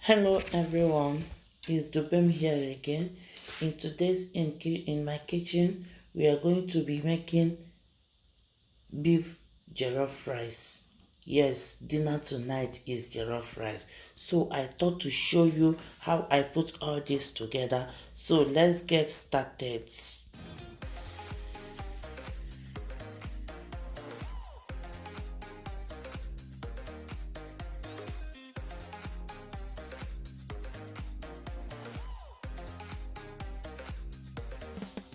Hello everyone, it's Dubem here again. In my kitchen, we are going to be making beef jollof rice. Yes, dinner tonight is jollof rice. So I thought to show you how I put all this together. So let's get started.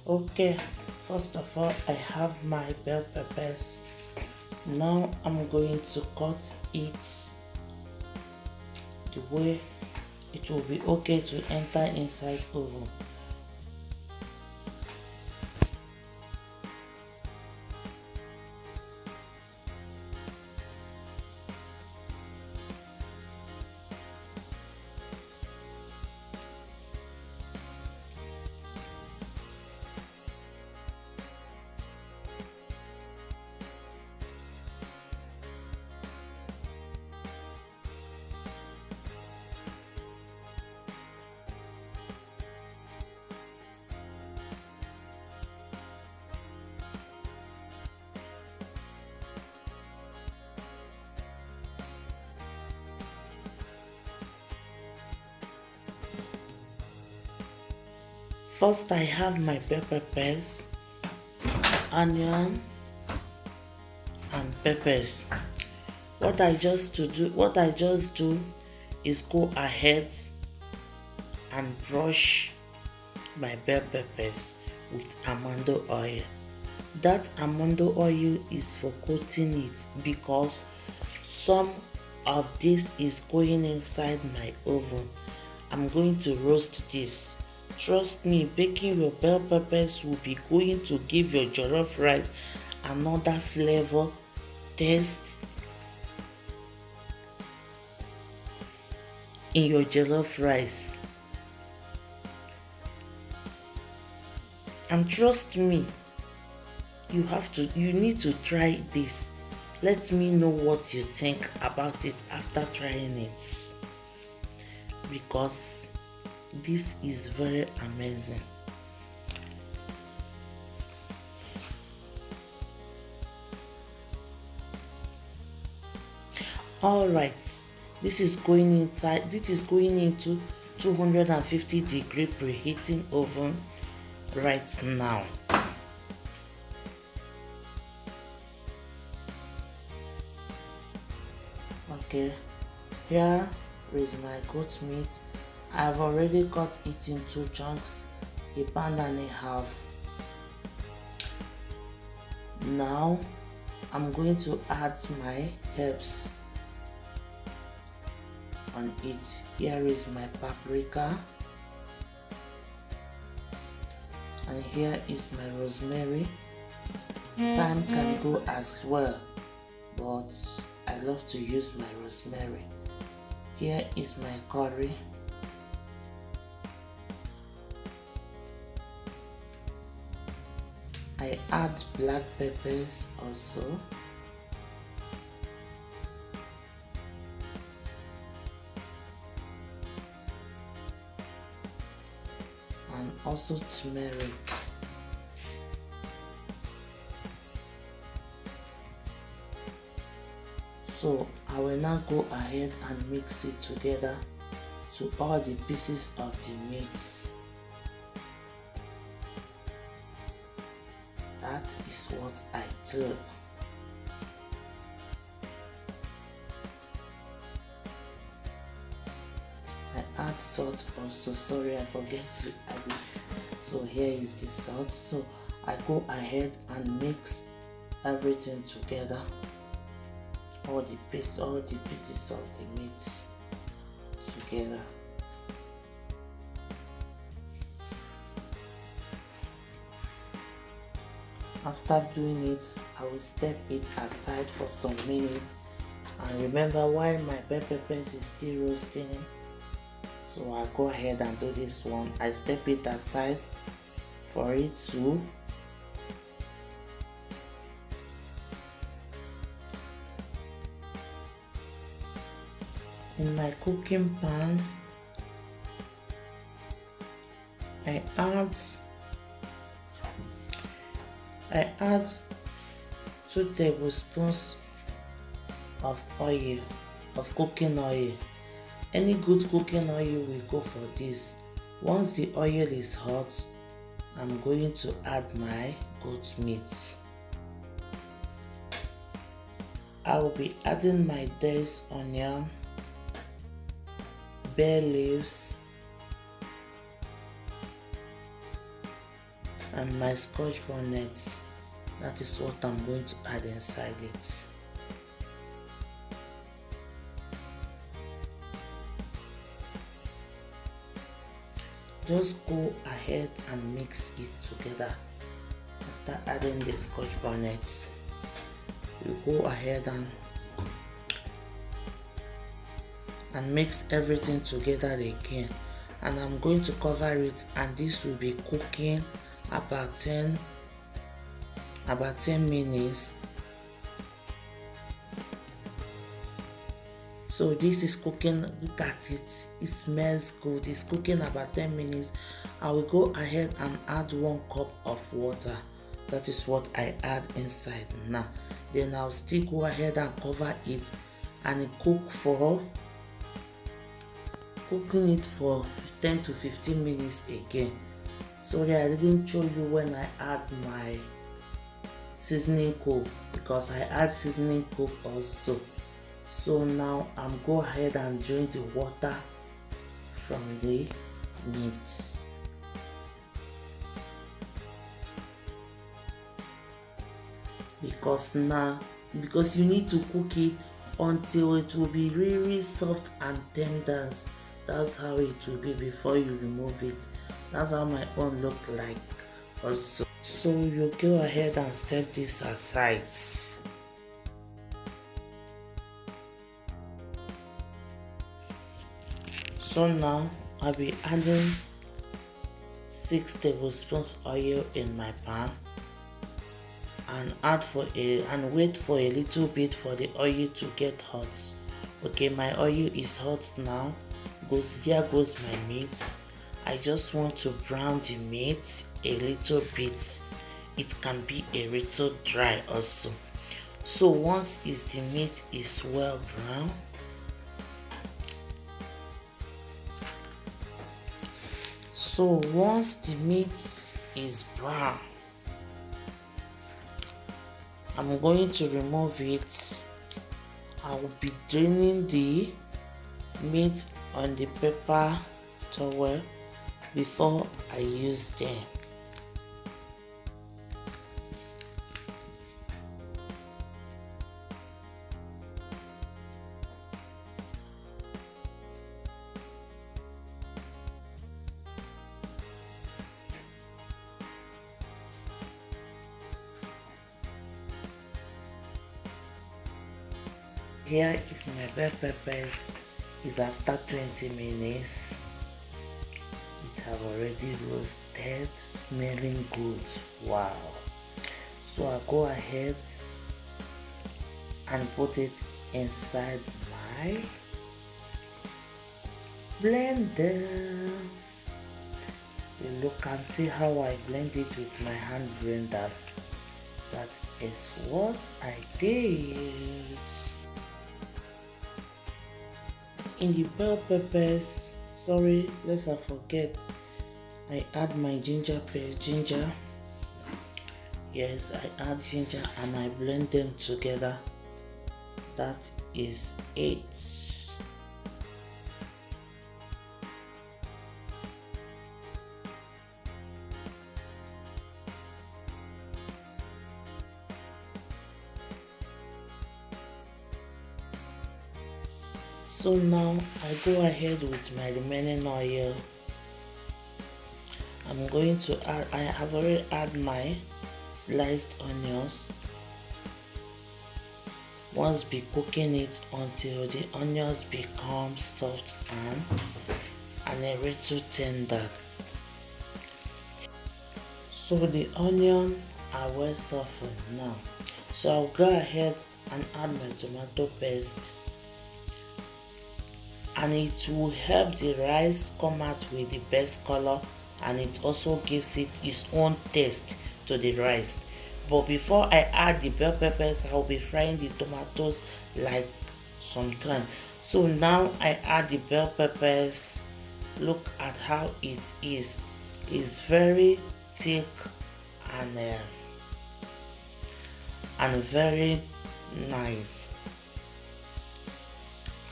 Okay, first of all, I have my bell peppers. Now I'm going to cut it the way it will be okay to enter inside oven. First, I have my bell peppers, onion, and peppers. What I just do is go ahead and brush my bell peppers with almond oil. That almond oil is for coating it because some of this is going inside my oven. I'm going to roast this. Trust me, baking your bell peppers will be going to give your jollof rice another flavor, taste in your jollof rice. And trust me, you need to try this. Let me know what you think about it after trying it, because this is very amazing. All right, this is going into 250-degree preheating oven right now. Okay, here is my goat meat. I've already cut it into chunks, a pound and a half. Now I'm going to add my herbs on it. Here is my paprika, and here is my rosemary. Thyme can go as well, but I love to use my rosemary. Here is my curry. I add black peppers also. And also turmeric. So I will now go ahead and mix it together to all the pieces of the meat. That is what I do. I add salt also. Sorry, I forget to add it. So here is the salt. So I go ahead and mix everything together. All the pieces of the meat together. After doing it, I will step it aside for some minutes, and remember, while my bell peppers is still roasting, so I'll go ahead and do this one. I step it aside for it to in my cooking pan. I add I add 2 tablespoons of oil, of cooking oil. Any good cooking oil will go for this. Once the oil is hot, I'm going to add my goat meat. I will be adding my diced onion, bay leaves, and my scotch bonnet. That is what I'm going to add inside it. Just go ahead and mix it together. After adding the scotch bonnet, you go ahead and mix everything together again, and I'm going to cover it, and this will be cooking about 10 minutes. So this is cooking. Look at it, it smells good. It's cooking about 10 minutes. I will go ahead and add 1 cup of water. That is what I add inside now. Then I'll still go ahead and cover it and cooking it for 10 to 15 minutes again. Sorry, I didn't show you when I add my seasoning cube, because I add seasoning cube also. So now I'm go ahead and drain the water from the meat. Because you need to cook it until it will be really soft and tender. That's how it will be before you remove it. That's how my own look like also. So you go ahead and step this aside. So now I'll be adding 6 tablespoons oil in my pan, and wait for a little bit for the oil to get hot. Okay, my oil is hot now. Here goes my meat. I just want to brown the meat a little bit. It can be a little dry also. So once the meat is well brown, I'm going to remove it. I will be draining the meat on the paper towel before I use them. Here is my bell peppers. It's after 20 minutes. It have already roasted, smelling good. Wow. So I'll go ahead and put it inside my blender. You look and see how I blend it with my hand blenders. That is what I did. In the bell peppers, sorry, lest I forget, I add my ginger. Yes, I add ginger and I blend them together. That is it. So now I go ahead with my remaining oil. I'm going to add, I have already added my sliced onions. Once be cooking it until the onions become soft and a little tender. So the onion are well softened now. So I'll go ahead and add my tomato paste. And it will help the rice come out with the best color and it also gives it its own taste to the rice. But before I add the bell peppers, I'll be frying the tomatoes like some time. So now I add the bell peppers. Look at how it is. It's very thick and very nice.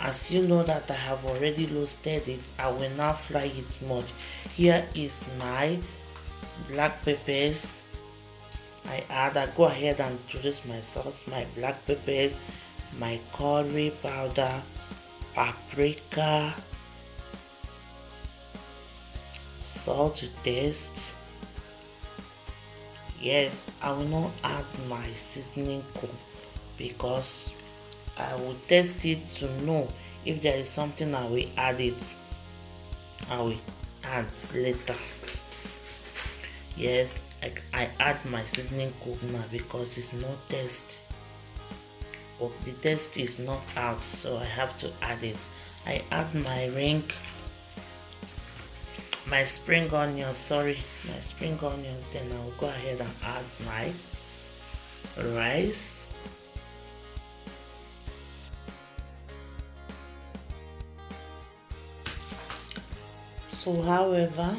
As you know that I have already roasted it, I will now fry it much. Here is my black peppers. I go ahead and introduce my sauce, my black peppers, my curry powder, paprika, salt to taste. Yes, I will not add my seasoning cube because I will test it to know if there is something I will add it. I will add later. Yes, I add my seasoning cube now because it's not taste. But the taste is not out, so I have to add it. I add my spring onions, then I will go ahead and add my rice. So however,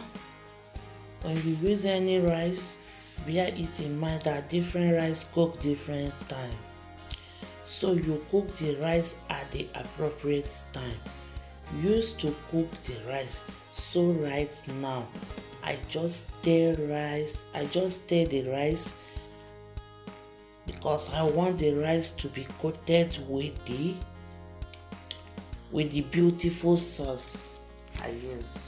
when you use any rice, bear it in mind that different rice cook different time. So you cook the rice at the appropriate time. Used to cook the rice. So right now, I just stir the rice because I want the rice to be coated with the beautiful sauce I use.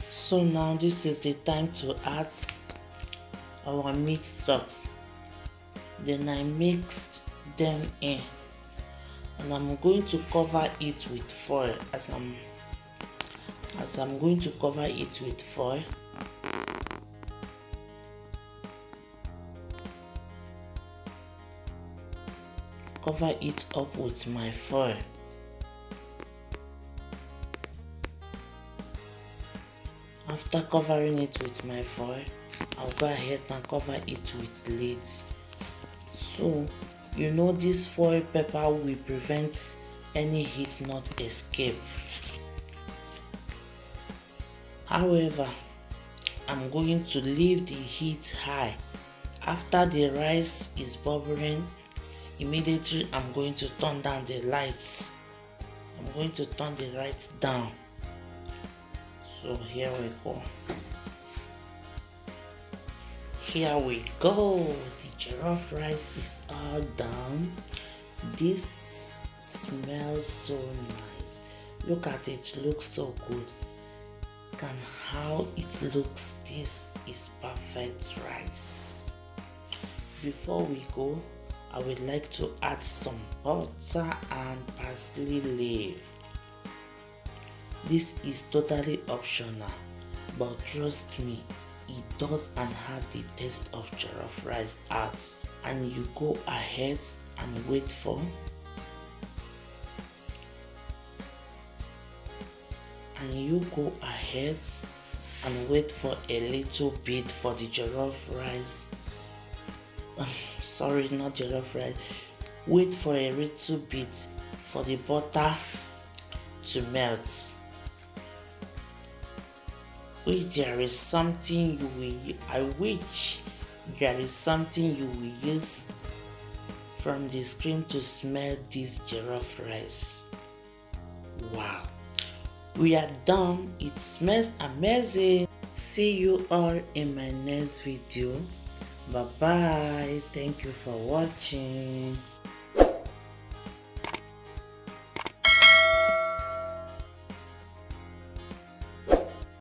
So now this is the time to add our meat stocks. Then I mix them in, and I'm going to cover it with foil. As I'm going to cover it with foil, cover it up with my foil. After covering it with my foil, I'll go ahead and cover it with lids. So you know this foil paper will prevent any heat not escape. However, I'm going to leave the heat high. After the rice is bubbling, immediately I'm going to turn down the lights. I'm going to turn the lights down. So here we go. Here we go. The jollof rice is all done. This smells so nice. Look at it, looks so good. And how it looks, this is perfect rice. Before we go, I would like to add some butter and parsley leaf. This is totally optional, but trust me, it does and have the taste of jollof rice adds. And you go ahead and wait for a little bit for the jollof rice. Sorry, not jollof rice. Wait for a little bit for the butter to melt. I wish there is something you will use from the screen to smell this jollof rice. Wow, we are done. It smells amazing. See you all in my next video. Bye bye. Thank you for watching.